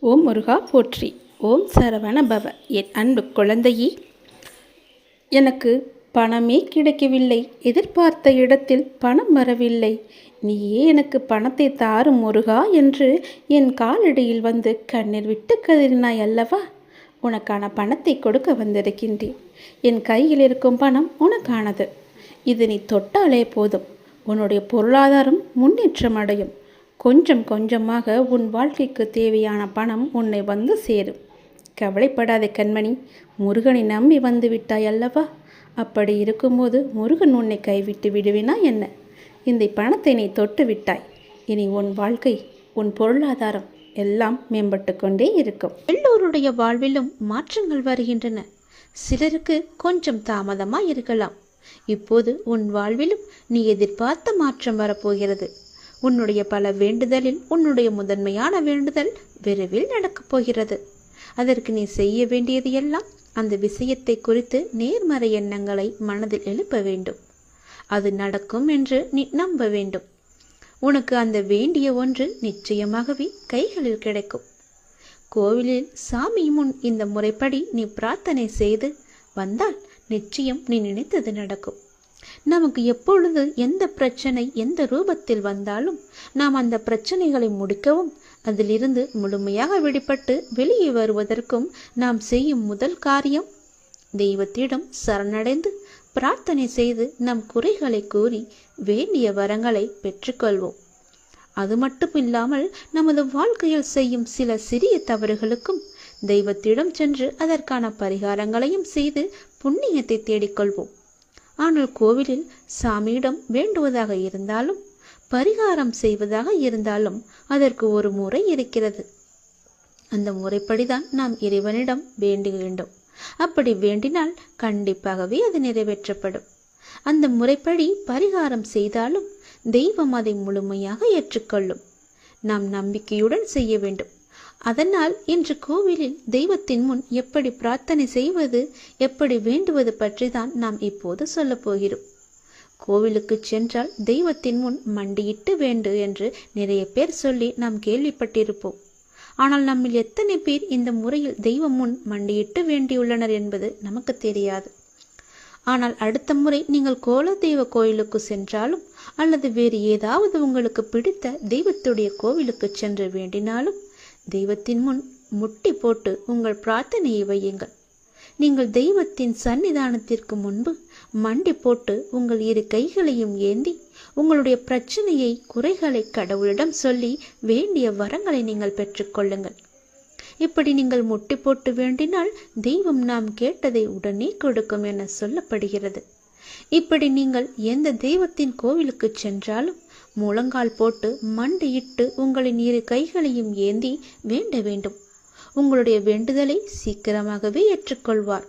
ஓம் முருகா போற்றி. ஓம் சரவண பவ. என் அன்பு குழந்தையே, எனக்கு பணமே கிடைக்கவில்லை, எதிர்பார்த்த இடத்தில் பணம் வரவில்லை, நீயே எனக்கு பணத்தை தாரும் முருகா என்று என் காலடியில் வந்து கண்ணீர் விட்டு கதறினாய் அல்லவா? உனக்கான பணத்தை கொடுக்க வந்திருக்கின்றேன். என் கையில் இருக்கும் பணம் உனக்கானது. இது நீ தொட்டாலே போதும், உன்னுடைய பொருளாதாரம் முன்னேற்றம் அடையும். கொஞ்சம் கொஞ்சமாக உன் வாழ்க்கைக்கு தேவையான பணம் உன்னை வந்து சேரும். கவலைப்படாத கண்மணி, முருகனை நம்பி வந்து விட்டாய் அல்லவா? அப்படி இருக்கும்போது முருகன் உன்னை கைவிட்டு விடுவினா என்ன? இந்த பணத்தை நீ தொட்டு விட்டாய். இனி உன் வாழ்க்கை, உன் பொருளாதாரம் எல்லாம் மேம்பட்டு கொண்டே இருக்கும். எல்லோருடைய வாழ்விலும் மாற்றங்கள் வருகின்றன. சிலருக்கு கொஞ்சம் தாமதமாக இருக்கலாம். இப்போது உன் வாழ்விலும் நீ எதிர்பார்த்த மாற்றம் வரப்போகிறது. உன்னுடைய பல வேண்டுதலில் உன்னுடைய முதன்மையான வேண்டுதல் விரைவில் நடக்கப் போகிறது. அதற்கு நீ செய்ய வேண்டியது எல்லாம் அந்த விஷயத்தை குறித்து நேர்மறை எண்ணங்களை மனதில் எழுப்ப வேண்டும். அது நடக்கும் என்று நீ நம்ப வேண்டும். உனக்கு அந்த வேண்டிய ஒன்று நிச்சயமாகவே கைகளில் கிடைக்கும். கோவிலில் சாமி முன் இந்த முறைப்படி நீ பிரார்த்தனை செய்து வந்தால் நிச்சயம் நீ நினைத்தது நடக்கும். நமக்கு எப்பொழுது எந்த பிரச்சனை எந்த ரூபத்தில் வந்தாலும் நாம் அந்த பிரச்சனைகளை முடிக்கவும் அதிலிருந்து முழுமையாக விடுபட்டு வெளியே வருவதற்கும் நாம் செய்யும் முதல் காரியம் தெய்வத்திடம் சரணடைந்து பிரார்த்தனை செய்து நம் குறைகளை கூறி வேண்டிய வரங்களை பெற்றுக்கொள்வோம். அது மட்டும் இல்லாமல் நமது வாழ்க்கையில் செய்யும் சில சிறிய தவறுகளுக்கும் தெய்வத்திடம் சென்று அதற்கான பரிகாரங்களையும் செய்து புண்ணியத்தை தேடிக்கொள்வோம். ஆனால் கோவிலில் சாமியிடம் வேண்டுவதாக இருந்தாலும் பரிகாரம் செய்வதாக இருந்தாலும் அதற்கு ஒரு முறை இருக்கிறது. அந்த முறைப்படிதான் நாம் இறைவனிடம் வேண்ட வேண்டும். அப்படி வேண்டினால் கண்டிப்பாகவே அது நிறைவேற்றப்படும். அந்த முறைப்படி பரிகாரம் செய்தாலும் தெய்வம் அதை முழுமையாக ஏற்றுக்கொள்ளும். நாம் நம்பிக்கையுடன் செய்ய வேண்டும். அதனால் இன்று கோவிலில் தெய்வத்தின் முன் எப்படி பிரார்த்தனை செய்வது, எப்படி வேண்டுவது பற்றி தான் நாம் இப்போது சொல்ல போகிறோம். கோவிலுக்கு சென்றால் தெய்வத்தின் முன் மண்டியிட்டு வேண்டு என்று நிறைய பேர் சொல்லி நாம் கேள்விப்பட்டிருப்போம். ஆனால் நம்மில் எத்தனை பேர் இந்த முறையில் தெய்வம் முன் மண்டியிட்டு வேண்டியுள்ளனர் என்பது நமக்கு தெரியாது. ஆனால் அடுத்த முறை நீங்கள் கோலதெய்வ கோயிலுக்கு சென்றாலும் அல்லது வேறு ஏதாவது உங்களுக்கு பிடித்த தெய்வத்துடைய கோவிலுக்கு சென்று வேண்டினாலும் தெய்வத்தின் முன் முட்டி போட்டு உங்கள் பிரார்த்தனையை வையுங்கள். நீங்கள் தெய்வத்தின் சன்னிதானத்திற்கு முன்பு மண்டி போட்டு உங்கள் இரு கைகளையும் ஏந்தி உங்களுடைய பிரச்சனையை குறைகளை கடவுளிடம் சொல்லி வேண்டிய வரங்களை நீங்கள் பெற்றுக்கொள்ளுங்கள். இப்படி நீங்கள் முட்டி போட்டு வேண்டினால் தெய்வம் நாம் கேட்டதை உடனே கொடுக்கும் என சொல்லப்படுகிறது. இப்படி நீங்கள் எந்த தெய்வத்தின் கோவிலுக்கு சென்றாலும் முழங்கால் போட்டு மண்டியிட்டு உங்களின் இரு கைகளையும் ஏந்தி வேண்ட வேண்டும். உங்களுடைய வேண்டுதலை சீக்கிரமாகவே ஏற்றுக்கொள்வார்.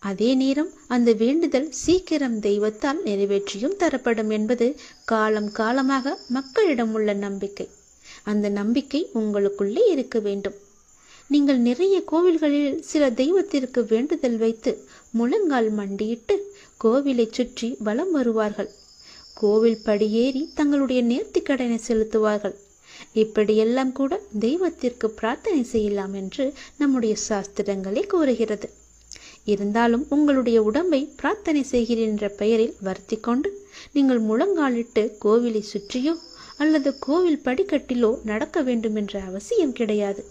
அதே நேரம் அந்த வேண்டுதல் சீக்கிரம் தெய்வத்தால் நிறைவேற்றியும் தரப்படும் என்பது காலம் காலமாக மக்களிடம் உள்ள நம்பிக்கை. அந்த நம்பிக்கை உங்களுக்குள்ளே இருக்க வேண்டும். நீங்கள் நிறைய கோவில்களில் சில தெய்வத்திற்கு வேண்டுதல் வைத்து முழங்கால் மண்டியிட்டு கோவிலை சுற்றி வலம் வருவார்கள். கோவில் படியேறி தங்களுடைய நேர்த்திக் கடனை செலுத்துவார்கள். இப்படியெல்லாம் கூட தெய்வத்திற்கு பிரார்த்தனை செய்யலாம் என்று நம்முடைய சாஸ்திரங்களே கூறுகிறது. இருந்தாலும் உங்களுடைய உடம்பை பிரார்த்தனை செய்கிறேன் என்ற பெயரில் வருத்தி கொண்டு நீங்கள் முழங்காலிட்டு கோவிலை சுற்றியோ அல்லது கோவில் படிக்கட்டிலோ நடக்க வேண்டும் என்ற அவசியம் கிடையாது.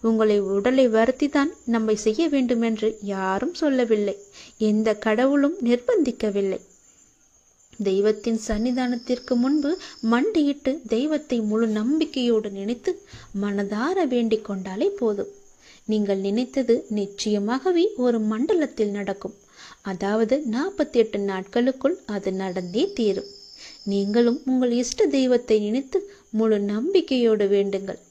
உங்களை உடலை வருத்தி தான் நம்மை செய்ய வேண்டும் என்று யாரும் சொல்லவில்லை. எந்த கடவுளும் நிர்பந்திக்கவில்லை. தெய்வத்தின் சன்னிதானத்திற்கு முன்பு மண்டியிட்டு தெய்வத்தை முழு நம்பிக்கையோடு நினைத்து மனதார வேண்டிக் கொண்டாலே போதும். நீங்கள் நினைத்தது நிச்சயமாகவே ஒரு மண்டலத்தில் நடக்கும். அதாவது 48 நாட்களுக்குள் அது நடந்தே தீரும். நீங்களும் உங்கள் இஷ்ட தெய்வத்தை நினைத்து முழு நம்பிக்கையோடு வேண்டுங்கள்.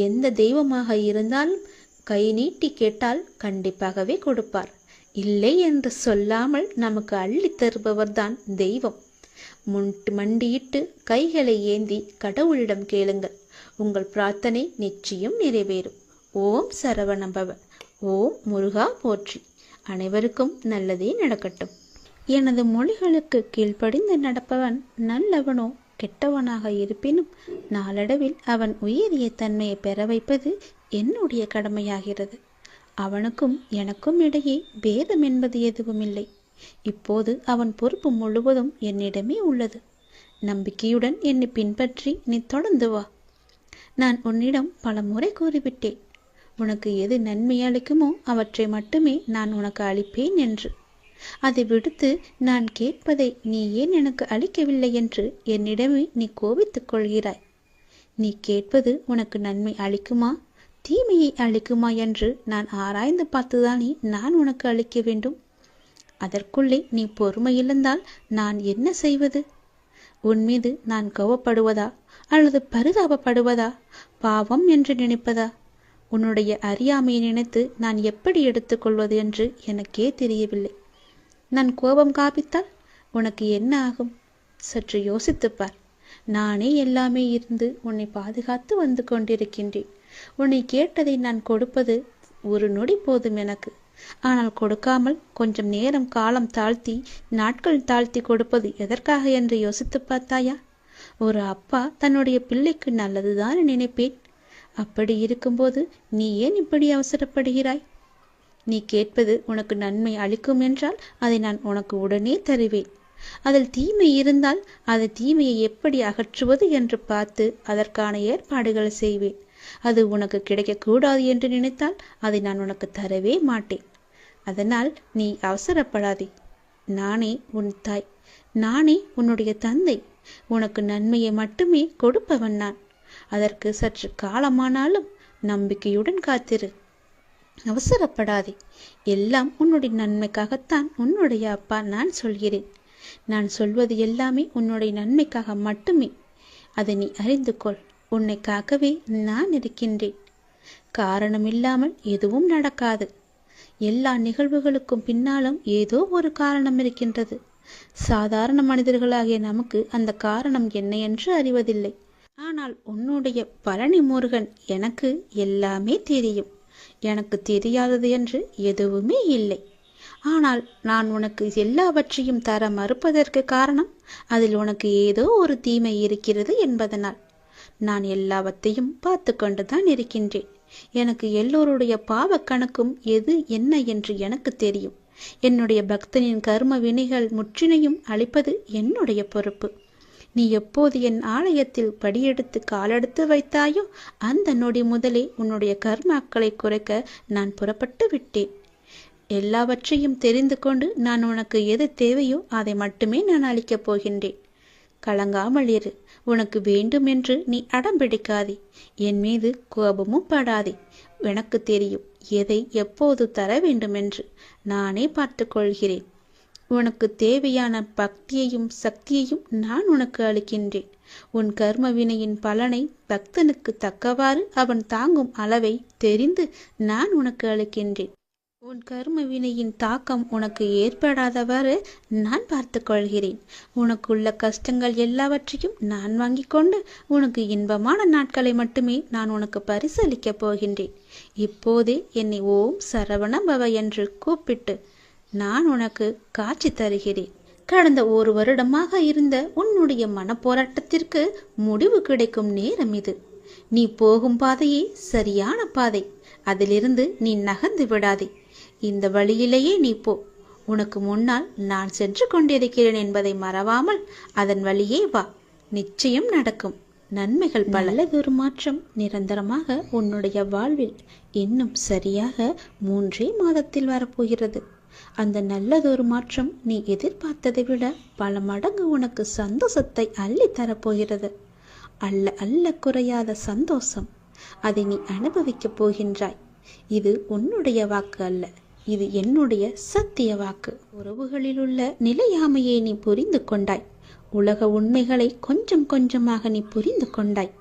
எந்த தெய்வமாக இருந்தாலும் கை நீட்டி கேட்டால் கண்டிப்பாகவே கொடுப்பார். இல்லை என்று சொல்லாமல் நமக்கு அள்ளி தருபவர்தான் தெய்வம். மண்டியிட்டு கைகளை ஏந்தி கடவுளிடம் கேளுங்கள். உங்கள் பிரார்த்தனை நிச்சயம் நிறைவேறும். ஓம் சரவணபவ. ஓம் முருகா போற்றி. அனைவருக்கும் நல்லதே நடக்கட்டும். எனது மொழிகளுக்கு கீழ்ப்படிந்து நடப்பவன் நல்லவனோ கெட்டவனாக இருப்பினும் நாளடைவில் அவன் உயரிய தன்மையை பெற வைப்பது என்னுடைய கடமையாகிறது. அவனுக்கும் எனக்கும் இடையே பேதம் என்பது எதுவும் இல்லை. இப்போது அவன் பொறுப்பு முழுவதும் என்னிடமே உள்ளது. நம்பிக்கையுடன் என்னை பின்பற்றி நீ தொடர்ந்து வா. நான் உன்னிடம் பல முறை கூறிவிட்டேன், உனக்கு எது நன்மை அளிக்குமோ அவற்றை மட்டுமே நான் உனக்கு அளிப்பேன் என்று. அதை விடுத்து நான் கேட்பதை நீ ஏன் எனக்கு அளிக்கவில்லை என்று என்னிடமே நீ கோபித்துக் கொள்கிறாய். நீ கேட்பது உனக்கு நன்மை அளிக்குமா தீமையை அளிக்குமா என்று நான் ஆராய்ந்து பார்த்துதானே நான் உனக்கு அளிக்க வேண்டும். அதற்குள்ளே நீ பொறுமை இழந்தால் நான் என்ன செய்வது? உன் மீது நான் கோவப்படுவதா அல்லது பரிதாபப்படுவதா, பாவம் என்று நினைப்பதா? உன்னுடைய அறியாமையை நினைத்து நான் எப்படி எடுத்துக்கொள்வது என்று எனக்கே தெரியவில்லை. நான் கோபம் காப்பித்தால் உனக்கு என்ன ஆகும்? சற்று யோசித்துப்பார். நானே எல்லாமே இருந்து உன்னை பாதுகாத்து வந்து கொண்டிருக்கின்றேன். உன்னை கேட்டதை நான் கொடுப்பது ஒரு நொடி போதும் எனக்கு. ஆனால் கொடுக்காமல் கொஞ்சம் நேரம் காலம் தாழ்த்தி நாட்கள் தாழ்த்தி கொடுப்பது எதற்காக என்று யோசித்து பார்த்தாயா? ஒரு அப்பா தன்னுடைய பிள்ளைக்கு நல்லதுதான் நினைப்பேன். அப்படி இருக்கும்போது நீ ஏன் இப்படி அவசரப்படுகிறாய்? நீ கேட்பது உனக்கு நன்மை அளிக்கும் என்றால் அதை நான் உனக்கு உடனே தருவேன். அதில் தீமை இருந்தால் அது தீமையை எப்படி அகற்றுவது என்று பார்த்து அதற்கான ஏற்பாடுகள் செய்வேன். அது உனக்கு கிடைக்கக்கூடாது என்று நினைத்தால் அதை நான் உனக்கு தரவே மாட்டேன். அதனால் நீ அவசரப்படாதே. நானே உன் தாய், நானே உன்னுடைய தந்தை. உனக்கு நன்மையை மட்டுமே கொடுப்பவன் நான். அதற்கு சற்று காலமானாலும் நம்பிக்கையுடன் காத்திரு. அவசரப்படாதே. எல்லாம் உன்னுடைய நன்மைக்காகத்தான் உன்னுடைய அப்பா நான் சொல்கிறேன். நான் சொல்வது எல்லாமே உன்னுடைய நன்மைக்காக மட்டுமே. அதை நீ அறிந்து கொள். உன்னை காக்கவே நான் இருக்கின்றேன். காரணமில்லாமல் எதுவும் நடக்காது. எல்லா நிகழ்வுகளுக்கும் பின்னாலும் ஏதோ ஒரு காரணம் இருக்கின்றது. சாதாரண மனிதர்களாகிய நமக்கு அந்த காரணம் என்ன என்று அறிவதில்லை. ஆனால் உன்னுடைய பழனி முருகன் எனக்கு எல்லாமே தெரியும். எனக்கு தெரியாதது என்று எதுவுமே இல்லை. ஆனால் நான் உனக்கு எல்லாவற்றையும் தர மறுப்பதற்கு காரணம் அதில் உனக்கு ஏதோ ஒரு தீமை இருக்கிறது என்பதனால். நான் எல்லாவற்றையும் பார்த்து கொண்டுதான் இருக்கின்றேன். எனக்கு எல்லோருடைய பாவ கணக்கும் எது என்ன என்று எனக்கு தெரியும். என்னுடைய பக்தனின் கர்ம வினைகள் முற்றினையும் அளிப்பது என்னுடைய பொறுப்பு. நீ எப்போது என் ஆலயத்தில் படியெடுத்து காலெடுத்து வைத்தாயோ அந்த நொடி முதலே உன்னுடைய கர்மாக்களை குறைக்க நான் புறப்பட்டு விட்டேன். எல்லாவற்றையும் தெரிந்து கொண்டு நான் உனக்கு எது தேவையோ அதை மட்டுமே நான் அளிக்கப் போகின்றேன். கலங்காமல் இரு. உனக்கு வேண்டும் என்று நீ அடம்பிடிக்காதே. என் மீது கோபமும் படாதே. எனக்கு தெரியும் எதை எப்போது தர வேண்டுமென்று. நானே பார்த்து கொள்கிறேன். உனக்கு தேவையான பக்தியையும் சக்தியையும் நான் உனக்கு அளிக்கின்றேன். உன் கர்ம வினையின் பலனை பக்தனுக்கு தக்கவாறு அவன் தாங்கும் அளவை தெரிந்து நான் உனக்கு அளிக்கின்றேன். உன் கர்ம வினையின் தாக்கம் உனக்கு ஏற்படாதவாறு நான் பார்த்து கொள்கிறேன். உனக்குள்ள கஷ்டங்கள் எல்லாவற்றையும் நான் வாங்கி கொண்டு உனக்கு இன்பமான நாட்களை மட்டுமே நான் உனக்கு பரிசளிக்கப் போகின்றேன். இப்போதே என்னை ஓம் சரவண பவ என்று கூப்பிட்டு நான் உனக்கு காட்சி தருகிறேன். கடந்த 1 வருடமாக இருந்த உன்னுடைய மனப்போராட்டத்திற்கு முடிவு கிடைக்கும் நேரம் இது. நீ போகும் பாதையே சரியான பாதை. அதிலிருந்து நீ நகர்ந்து விடாதே. இந்த வழியிலேயே நீ போ. உனக்கு முன்னால் நான் சென்று கொண்டிருக்கிறேன் என்பதை மறவாமல் அதன் வழியே வா. நிச்சயம் நடக்கும் நன்மைகள் பல. நல்லதொரு மாற்றம் நிரந்தரமாக உன்னுடைய வாழ்வில் இன்னும் சரியாக 3 மாதத்தில் வரப்போகிறது. அந்த நல்லதொரு மாற்றம் நீ எதிர்பார்த்ததை விட பல மடங்கு உனக்கு சந்தோஷத்தை அள்ளி தரப்போகிறது. அல்ல குறையாத சந்தோஷம். அதை நீ அனுபவிக்கப் போகின்றாய். இது உன்னுடைய வாக்கு அல்ல, இது என்னுடைய சத்திய வாக்கு. உறவுகளில் உள்ள நிலையாமையை நீ புரிந்து கொண்டாய். உலக உண்மைகளை கொஞ்சம் கொஞ்சமாக நீ புரிந்து கொண்டாய்.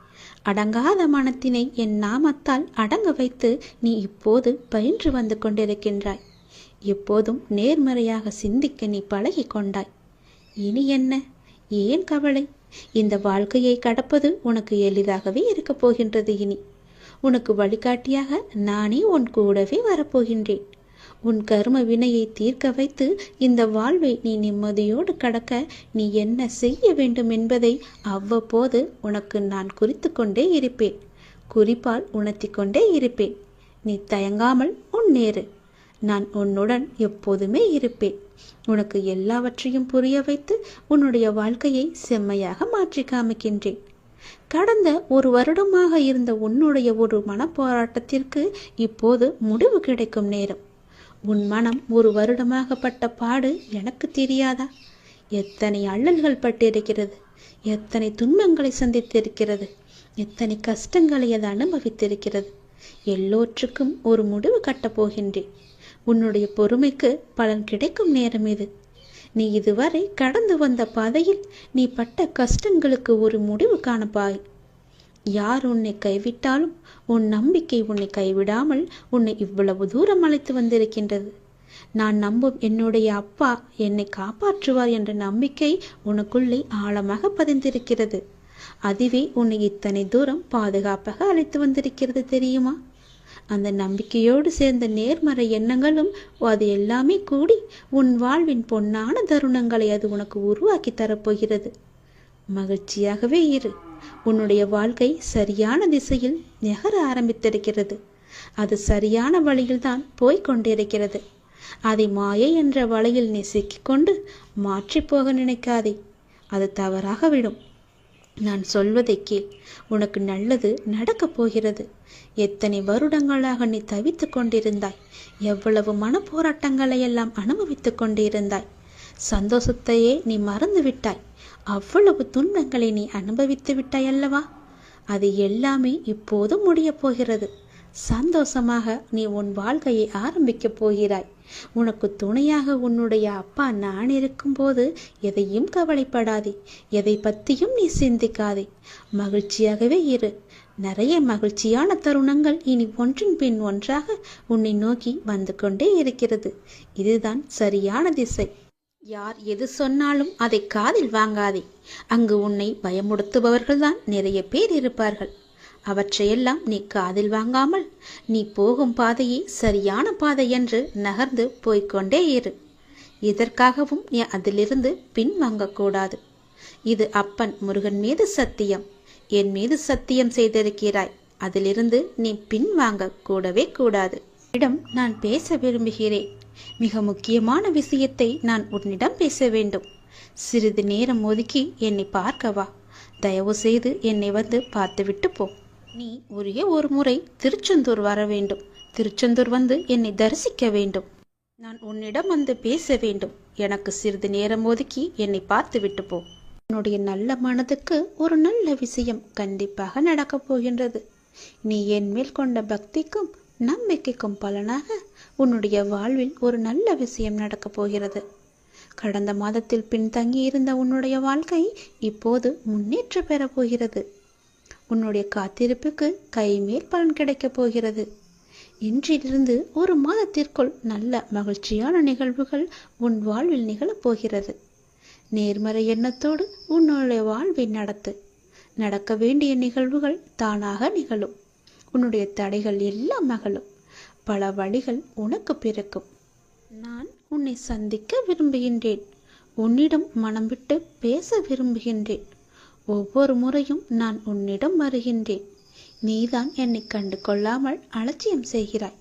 அடங்காத மனத்தினை என் நாமத்தால் அடங்க வைத்து நீ இப்போது பயின்று வந்து கொண்டிருக்கின்றாய். எப்போதும் நேர்மறையாக சிந்திக்க நீ பழகி கொண்டாய். இனி என்ன? ஏன் கவலை? இந்த வாழ்க்கையை கடப்பது உனக்கு எளிதாகவே இருக்கப் போகின்றது. இனி உனக்கு வழிகாட்டியாக நானே உன் கூடவே வரப்போகின்றேன். உன் கர்ம வினையை தீர்க்க வைத்து இந்த வாழ்வை நீ நிம்மதியோடு கடக்க நீ என்ன செய்ய வேண்டும் என்பதை அவ்வப்போது உனக்கு நான் குறித்து கொண்டே இருப்பேன். குறிப்பால் உணர்த்தி கொண்டே இருப்பேன். நீ தயங்காமல் முன்னேறு. நான் உன்னுடன் எப்போதுமே இருப்பேன். உனக்கு எல்லாவற்றையும் புரிய வைத்து உன்னுடைய வாழ்க்கையை செம்மையாக மாற்றி காமிக்கின்றேன். கடந்த 1 வருடமாக இருந்த உன்னுடைய ஒரு மனப்போராட்டத்திற்கு இப்போது முடிவு கிடைக்கும் நேரம். உன் மனம் 1 வருடமாக பட்ட பாடு எனக்கு தெரியாதா? எத்தனை அல்லல்கள் பட்டிருக்கிறது, எத்தனை துன்பங்களை சந்தித்திருக்கிறது, எத்தனை கஷ்டங்களை அது அனுபவித்திருக்கிறது. எல்லோற்றுக்கும் ஒரு முடிவு கட்டப் போகின்றேன். உன்னுடைய பொறுமைக்கு பலன் கிடைக்கும் நேரம் இது. நீ இதுவரை கடந்து வந்த பாதையில் நீ பட்ட கஷ்டங்களுக்கு ஒரு முடிவு காணப்பாய். யார் உன்னை கைவிட்டாலும் உன் நம்பிக்கை உன்னை கைவிடாமல் உன்னை இவ்வளவு தூரம் அழைத்து வந்திருக்கின்றது. நான் நம்பும் என்னுடைய அப்பா என்னை காப்பாற்றுவார் என்ற நம்பிக்கை உனக்குள்ளே ஆழமாக பதிந்திருக்கிறது. அதுவே உன்னை இத்தனை தூரம் பாதுகாப்பாக அழைத்து வந்திருக்கிறது தெரியுமா? அந்த நம்பிக்கையோடு சேர்ந்த நேர்மறை எண்ணங்களும் அது எல்லாமே கூடி உன் வாழ்வின் பொன்னான தருணங்களை அது உனக்கு உருவாக்கி தரப்போகிறது. மகிழ்ச்சியாகவே இரு. உன்னுடைய வாழ்க்கை சரியான திசையில் நகர ஆரம்பித்திருக்கிறது. அது சரியான வழியில்தான் போய்கொண்டிருக்கிறது. அதை மாயை என்ற வலையில் நீ சிக்கிக்கொண்டு மாற்றி போக நினைக்காதே. அது தவறாக விடும். நான் சொல்வதை கேள். உனக்கு நல்லது நடக்கப் போகிறது. எத்தனை வருடங்களாக நீ தவித்து கொண்டிருந்தாய். எவ்வளவு மனப்போராட்டங்களை எல்லாம் அனுபவித்து கொண்டிருந்தாய். சந்தோஷத்தையே நீ மறந்து விட்டாய். அவ்வளவு துன்பங்களை நீ அனுபவித்து விட்டாய் அல்லவா? அது எல்லாமே இப்போது முடியப் போகிறது. சந்தோஷமாக நீ உன் வாழ்க்கையை ஆரம்பிக்கப் போகிறாய். உனக்கு துணையாக உன்னுடைய அப்பா நான் இருக்கும்போது எதையும் கவலைப்படாதே. எதை பற்றியும் நீ சிந்திக்காதே. மகிழ்ச்சியாகவே இரு. நிறைய மகிழ்ச்சியான தருணங்கள் இனி ஒன்றின் பின் ஒன்றாக உன்னை நோக்கி வந்து கொண்டே இருக்கிறது. இதுதான் சரியான திசை. யார் எது சொன்னாலும் அதை காதில் வாங்காதே. அங்கு உன்னை பயமுறுத்துபவர்கள்தான் நிறைய பேர் இருப்பார்கள். அவற்றையெல்லாம் நீ காதில் வாங்காமல் நீ போகும் பாதையே சரியான பாதை என்று நகர்ந்து போய்கொண்டே இரு. இதற்காகவும் நீ அதிலிருந்து பின் வாங்கக்கூடாது. இது அப்பன் முருகன் மீது சத்தியம். என் மீது சத்தியம் செய்திருக்கிறாய். அதிலிருந்து நீ பின் வாங்க கூடவே கூடாது. இடம் நான் பேச விரும்புகிறேன். மிக முக்கியமான விஷயத்தை நான் உன்னிடம் பேச வேண்டும். சிறிது நேரம் ஒதுக்கி என்னை பார்க்கவா. தயவு செய்து என்னை வந்து பார்த்துவிட்டு போ. நீ ஒரே ஒரு முறை திருச்செந்தூர் வர வேண்டும். திருச்செந்தூர் வந்து என்னை தரிசிக்க வேண்டும். நான் உன்னிடம் வந்து பேச வேண்டும். எனக்கு சிறிது நேரம் ஒதுக்கி என்னை பார்த்து விட்டு போ. உன்னுடைய நல்ல மனதுக்கு ஒரு நல்ல விஷயம் கண்டிப்பாக நடக்கப் போகின்றது. நீ என் மேல் கொண்ட பக்திக்கும் நம்பிக்கைக்கும் பலனாக உன்னுடைய வாழ்வில் ஒரு நல்ல விஷயம் நடக்கப் போகிறது. கடந்த மாதத்தில் பின்தங்கி இருந்த உன்னுடைய வாழ்க்கை இப்போது முன்னேற்றம் பெறப் போகிறது. உன்னுடைய காத்திருப்புக்கு கைமேல் பலன் கிடைக்கப் போகிறது. இன்றிலிருந்து ஒரு மாதத்திற்குள் நல்ல மகிழ்ச்சியான நிகழ்வுகள் உன் வாழ்வில் நிகழப்போகிறது. நேர்மறை எண்ணத்தோடு உன்னுடைய வாழ்வை நடத்து. நடக்க வேண்டிய நிகழ்வுகள் தானாக நிகழும். உன்னுடைய தடைகள் எல்லாம் மகளும். பல வழிகள் உனக்கு பிறக்கும். நான் உன்னை சந்திக்க விரும்புகின்றேன். உன்னிடம் மனம் விட்டு பேச விரும்புகின்றேன். ஒவ்வொரு முறையும் நான் உன்னிடம் வருகின்றேன். நீதான் என்னை கண்டு கொள்ளாமல் அலட்சியம் செய்கிறாய்.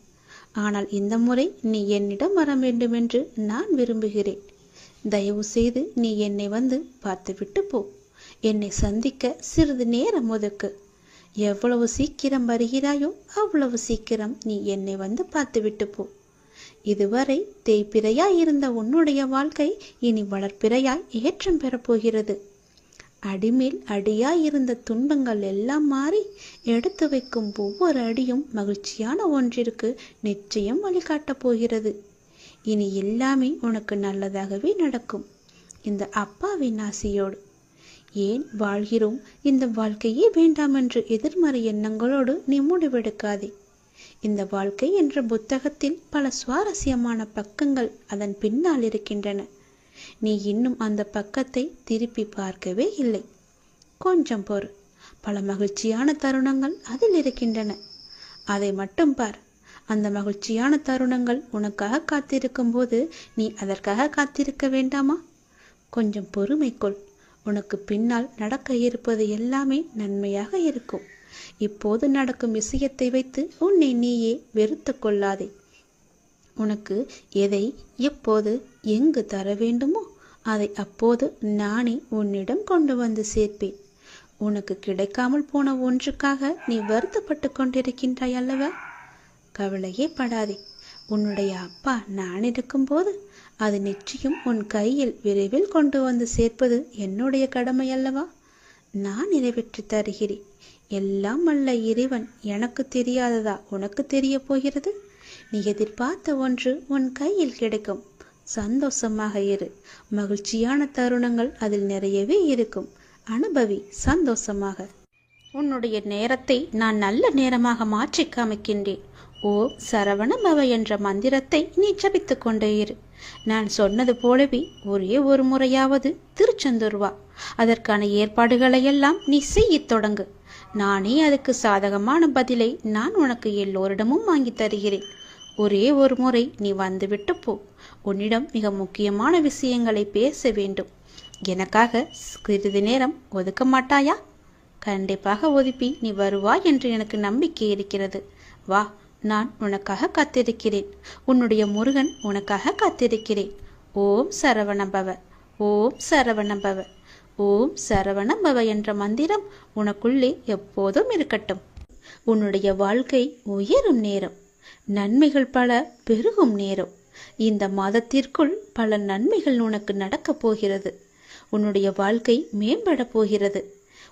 ஆனால் இந்த முறை நீ என்னிடம் வர வேண்டுமென்று நான் விரும்புகிறேன். தயவு செய்து நீ என்னை வந்து பார்த்துவிட்டு போ. என்னை சந்திக்க சிறிது நேரம் ஒதுக்கு. எவ்வளவு சீக்கிரம் வருகிறாயோ அவ்வளவு சீக்கிரம் நீ என்னை வந்து பார்த்துவிட்டு போ. இதுவரை தேய்பிறையாய் இருந்த உன்னுடைய வாழ்க்கை இனி வளர்ப்பிறையாய் ஏற்றம் பெறப்போகிறது. அடிமேல் அடியாய் இருந்த துன்பங்கள் எல்லாம் மாறி எடுத்து வைக்கும் ஒவ்வொரு அடியும் மகிழ்ச்சியான ஒன்றிற்கு நிச்சயம் வழிகாட்டப் போகிறது. இனி எல்லாமே உனக்கு நல்லதாகவே நடக்கும். இந்த அப்பாவின் ஆசையோடு. ஏன் வாழ்கிறோம், இந்த வாழ்க்கையே வேண்டாம் என்று எதிர்மறை எண்ணங்களோடு நீ முடிவெடுக்காதே. இந்த வாழ்க்கை என்ற புத்தகத்தில் பல சுவாரஸ்யமான பக்கங்கள் அதன் பின்னால் இருக்கின்றன. நீ இன்னும் அந்த பக்கத்தை திருப்பி பார்க்கவே இல்லை. கொஞ்சம் பொறு. பல மகிழ்ச்சியான தருணங்கள் அதில் இருக்கின்றன. அதை மட்டும் பார். அந்த மகிழ்ச்சியான தருணங்கள் உனக்காக காத்திருக்கும் போது நீ அதற்காக காத்திருக்க வேண்டாமா? கொஞ்சம் பொறுமை கொள். உனக்கு பின்னால் நடக்க இருப்பது எல்லாமே நன்மையாக இருக்கும். இப்போது நடக்கும் விஷயத்தை வைத்து உன்னை நீயே வெறுத்து கொள்ளாதே. உனக்கு எதை எப்போது எங்கு தர வேண்டுமோ அதை அப்போது நானே உன்னிடம் கொண்டு வந்து சேர்ப்பேன். உனக்கு கிடைக்காமல் போன ஒன்றுக்காக நீ வருத்தப்பட்டு கொண்டிருக்கின்றாய் அல்லவா? கவலையே படாதே. உன்னுடைய அப்பா நான் இருக்கும்போது அது நிச்சயம் உன் கையில் விரைவில் கொண்டு வந்து சேர்ப்பது என்னுடைய கடமை அல்லவா? நான் நிறைவேற்றி தருகிறேன். எல்லாம் அல்ல இறைவன் எனக்கு தெரியாததா உனக்கு தெரிய போகிறது? நீ எதிர்பார்த்த ஒன்று உன் கையில் கிடைக்கும். சந்தோஷமாக இரு. மகிழ்ச்சியான தருணங்கள் அதில் நிறையவே இருக்கும். அனுபவி சந்தோஷமாக. உன்னுடைய நேரத்தை நான் நல்ல நேரமாக மாற்றி காமிக்கின்றேன். ஓ சரவண பவ என்ற மந்திரத்தை நீ ஜபித்து கொண்டே இரு. நான் சொன்னது போலவே ஒரே ஒரு முறையாவது திருச்செந்தூர் வா. அதற்கான ஏற்பாடுகளை எல்லாம் நீ செய்யத் தொடங்கு. நானே அதுக்கு சாதகமான பதிலை நான் உனக்கு எல்லோரிடமும் வாங்கி தருகிறேன். ஒரே ஒரு முறை நீ வந்துவிட்டு போ. உன்னிடம் மிக முக்கியமான விஷயங்களை பேச வேண்டும். எனக்காக சிறிது நேரம் ஒதுக்க மாட்டாயா? கண்டிப்பாக ஒதுப்பி நீ வருவாய் என்று எனக்கு நம்பிக்கை இருக்கிறது. வா, நான் உனக்காக காத்திருக்கிறேன். உன்னுடைய முருகன் உனக்காக காத்திருக்கிறேன். ஓம் சரவணபவ, ஓம் சரவணபவ, ஓம் சரவணபவ என்ற மந்திரம் உனக்குள்ளே எப்போதும் இருக்கட்டும். உன்னுடைய வாழ்க்கை உயரும் நேரம், நன்மைகள் பல பெருகும் நேரம். இந்த மாதத்திற்குள் பல நன்மைகள் உனக்கு நடக்கப் போகிறது. உன்னுடைய வாழ்க்கை மேம்பட போகிறது.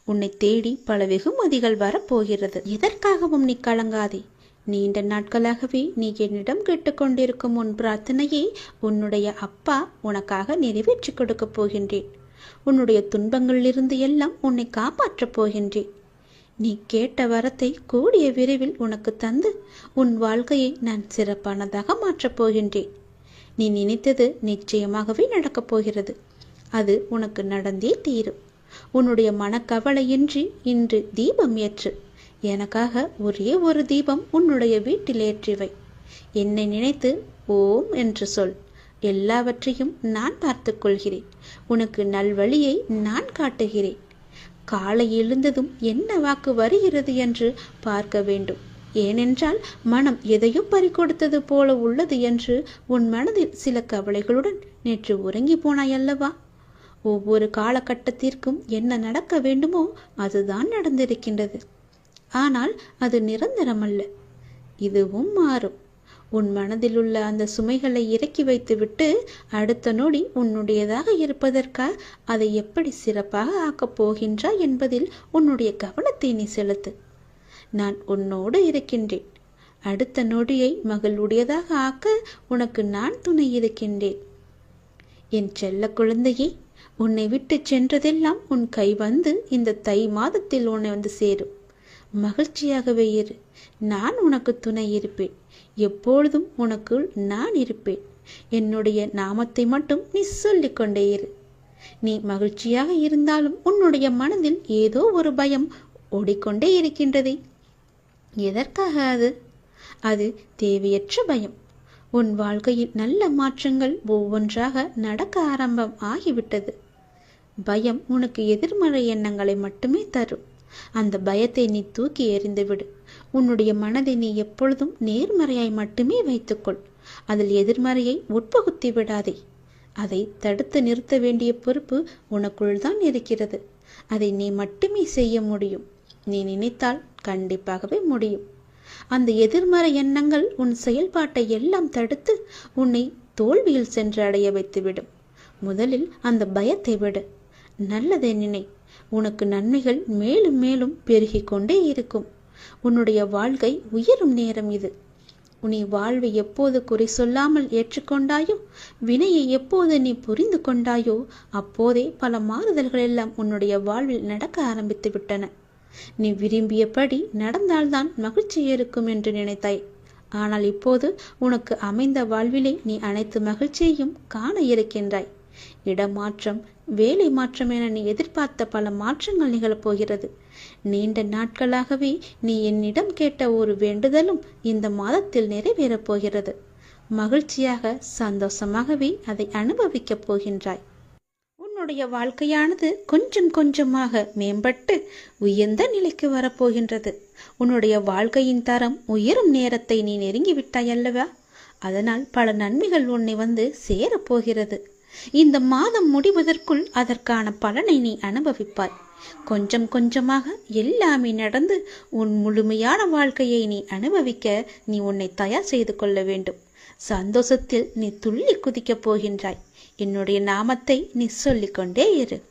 உன்னை தேடி பல வெகுமதிகள் வரப்போகிறது. எதற்காகவும் நீ கலங்காதே. நீண்ட நாட்களாகவே நீ என்னிடம் கேட்டுக்கொண்டிருக்கும் உன் பிரார்த்தனையை உன்னுடைய அப்பா உனக்காக நிறைவேற்றி கொடுக்கப் போகின்றேன். உன்னுடைய துன்பங்களிலிருந்து எல்லாம் உன்னை காப்பாற்றப் போகின்றேன். நீ கேட்ட வரத்தை கூடிய விரைவில் உனக்கு தந்து உன் வாழ்க்கையை நான் சிறப்பானதாக மாற்றப் போகின்றேன். நீ நினைத்தது நிச்சயமாகவே நடக்கப் போகிறது. அது உனக்கு நடந்தே தீரும். உன்னுடைய மனக்கவலையின்றி இன்று தீபம் ஏற்று. எனக்காக ஒரே ஒரு தீபம் உன்னுடைய வீட்டில் ஏற்றிவை. என்னை நினைத்து ஓம் என்று சொல். எல்லாவற்றையும் நான் பார்த்து கொள்கிறேன். உனக்கு நல்வழியை நான் காட்டுகிறேன். காலை எழுந்ததும் என்ன வாக்கு வருகிறது என்று பார்க்க வேண்டும். ஏனென்றால் மனம் எதையும் பறிகொடுத்தது போல உள்ளது என்று உன் மனதில் சில கவலைகளுடன் நேற்று உறங்கி போனாயல்லவா? ஒவ்வொரு காலகட்டத்திற்கும் என்ன நடக்க வேண்டுமோ அதுதான் நடந்திருக்கின்றது. ஆனால் அது நிரந்தரமல்ல. இதுவும் மாறும். உன் மனதில் உள்ள அந்த சுமைகளை இறக்கி வைத்துவிட்டு அடுத்த நொடி உன்னுடையதாக இருப்பதற்காக அதை எப்படி சிறப்பாக ஆக்கப் போகின்றாய் என்பதில் உன்னுடைய கவனத்தை நீ செலுத்து. நான் உன்னோடு இருக்கின்றேன். அடுத்த நொடியை மகளுடையதாக ஆக்க உனக்கு நான் துணை இருக்கின்றேன். என் செல்ல குழந்தையே, உன்னை விட்டு சென்றதெல்லாம் உன் கை வந்து இந்த தை மாதத்தில் உன்னை வந்து சேரும். மகிழ்ச்சியாகவே இரு. நான் உனக்கு துணை இருப்பேன். எப்பொழுதும் உனக்குள் நான் இருப்பேன். என்னுடைய நாமத்தை மட்டும் நீ சொல்லிக் கொண்டே இரு. நீ மகிழ்ச்சியாக இருந்தாலும் உன்னுடைய மனதில் ஏதோ ஒரு பயம் ஓடிக்கொண்டே இருக்கின்றதே. எதற்காக அது? அது தேவையற்ற பயம். உன் வாழ்க்கையில் நல்ல மாற்றங்கள் ஒவ்வொன்றாக நடக்க ஆரம்பம் ஆகிவிட்டது. பயம் உனக்கு எதிர்மறை எண்ணங்களை மட்டுமே தரும். அந்த பயத்தை நீ தூக்கி எறிந்துவிடு. உன்னுடைய மனதை நீ எப்பொழுதும் நேர்மறையாய் மட்டுமே வைத்துக்கொள். அதில் எதிர்மறையை உட்பகுத்தி விடாதே. அதை தடுத்து நிறுத்த வேண்டிய பொறுப்பு உனக்குள் தான் இருக்கிறது. அதை நீ மட்டுமே செய்ய முடியும். நீ நினைத்தால் கண்டிப்பாகவே முடியும். அந்த எதிர்மறை எண்ணங்கள் உன் செயல்பாட்டை எல்லாம் தடுத்து உன்னை தோல்வியில் சென்று அடைய வைத்துவிடும். முதலில் அந்த பயத்தை விடு. நல்லதை நினை. உனக்கு நன்மைகள் மேலும் மேலும் பெருகி கொண்டே இருக்கும். உன்னுடைய வாழ்க்கை உயரும் நேரம் இது. நீ வாழ்வை எப்போது குறை சொல்லாமல் ஏற்றுக்கொண்டாயோ, வினையை எப்போது நீ புரிந்து கொண்டாயோ, அப்போதே பல மாறுதல்கள் எல்லாம் உன்னுடைய வாழ்வில் நடக்க ஆரம்பித்து விட்டன. நீ விரும்பியபடி நடந்தால்தான் மகிழ்ச்சி இருக்கும் என்று நினைத்தாய். ஆனால் இப்போது உனக்கு அமைந்த வாழ்விலே நீ அனைத்து மகிழ்ச்சியையும் காண இருக்கின்றாய். இடமாற்றம், வேலை மாற்றம் என நீ எதிர்பார்த்த பல மாற்றங்கள் நிகழப்போகிறது. நீண்ட நாட்களாகவே நீ என்னிடம் கேட்ட ஒரு வேண்டுதலும் இந்த மாதத்தில் நிறைவேறப் போகிறது. மகிழ்ச்சியாக சந்தோஷமாகவே அதை அனுபவிக்கப் போகின்றாய். உன்னுடைய வாழ்க்கையானது கொஞ்சம் கொஞ்சமாக மேம்பட்டு உயர்ந்த நிலைக்கு வரப்போகின்றது. உன்னுடைய வாழ்க்கையின் தரம் உயரும் நேரத்தை நீ நெருங்கிவிட்டாய் அல்லவா? அதனால் பல நன்மைகள் உன்னை வந்து சேரப்போகிறது. இந்த மாதம் முடிவதற்குள் அதற்கான பலனை நீ அனுபவிப்பாய். கொஞ்சம் கொஞ்சமாக எல்லாமே நடந்து உன் முழுமையான வாழ்க்கையை நீ அனுபவிக்க நீ உன்னை தயார் செய்து கொள்ள வேண்டும். சந்தோஷத்தில் நீ துள்ளி குதிக்கப் போகின்றாய். என்னுடைய நாமத்தை நீ சொல்லிக்கொண்டே இரு.